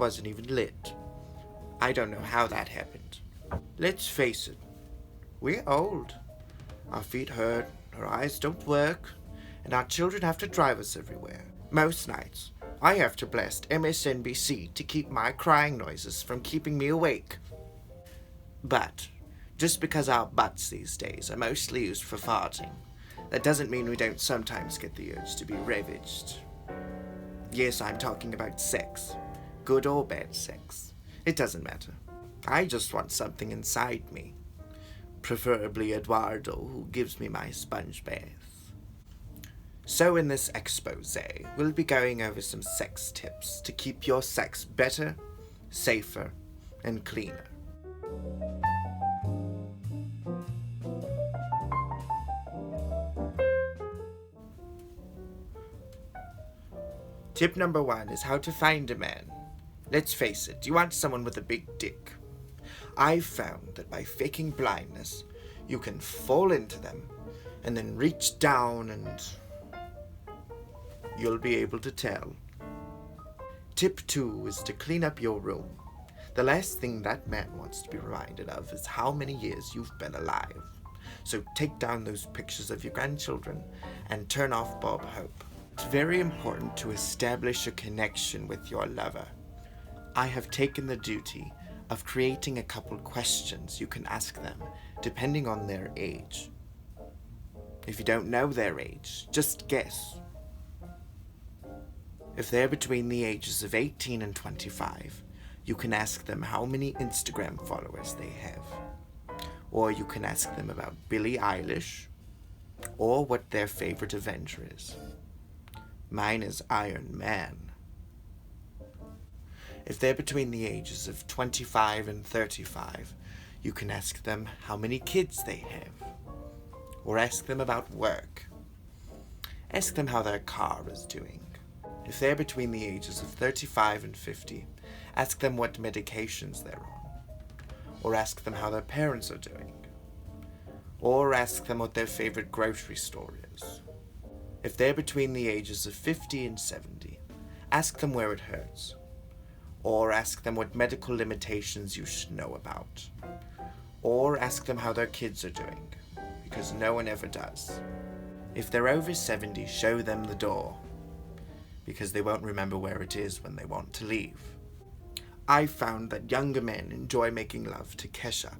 wasn't even lit. I don't know how that happened. Let's face it, we're old. Our feet hurt, our eyes don't work, and our children have to drive us everywhere. Most nights, I have to blast MSNBC to keep my crying noises from keeping me awake. But just because our butts these days are mostly used for farting, that doesn't mean we don't sometimes get the urge to be ravaged. Yes, I'm talking about sex. Good or bad sex. It doesn't matter. I just want something inside me. Preferably Eduardo, who gives me my sponge bath. So in this expose, we'll be going over some sex tips to keep your sex better, safer, and cleaner. Tip number 1 is how to find a man. Let's face it, you want someone with a big dick. I've found that by faking blindness, you can fall into them and then reach down and you'll be able to tell. Tip 2 is to clean up your room. The last thing that man wants to be reminded of is how many years you've been alive. So take down those pictures of your grandchildren and turn off Bob Hope. It's very important to establish a connection with your lover. I have taken the duty of creating a couple questions you can ask them depending on their age. If you don't know their age, just guess. If they're between the ages of 18 and 25, you can ask them how many Instagram followers they have. Or you can ask them about Billie Eilish, or what their favorite Avenger is. Mine is Iron Man. If they're between the ages of 25 and 35, you can ask them how many kids they have. Or ask them about work. Ask them how their car is doing. If they're between the ages of 35 and 50, ask them what medications they're on. Or ask them how their parents are doing. Or ask them what their favorite grocery store is. If they're between the ages of 50 and 70, ask them where it hurts. Or ask them what medical limitations you should know about. Or ask them how their kids are doing, because no one ever does. If they're over 70, show them the door, because they won't remember where it is when they want to leave. I've found that younger men enjoy making love to Kesha.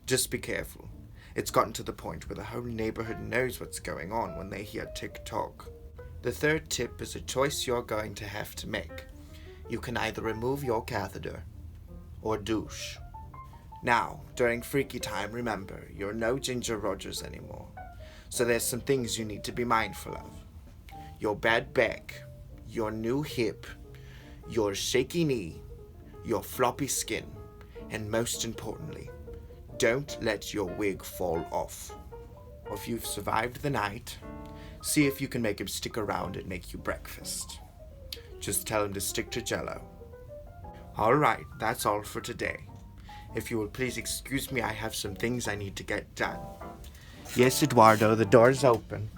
Just be careful. It's gotten to the point where the whole neighborhood knows what's going on when they hear TikTok. The third tip is a choice you're going to have to make. You can either remove your catheter or douche. Now, during freaky time, remember, you're no Ginger Rogers anymore. So there's some things you need to be mindful of. Your bad back, your new hip, your shaky knee, your floppy skin, and most importantly, don't let your wig fall off. If you've survived the night, see if you can make him stick around and make you breakfast. Just tell him to stick to Jell-O. Alright, that's all for today. If you will please excuse me, I have some things I need to get done. Yes, Eduardo, the door's open.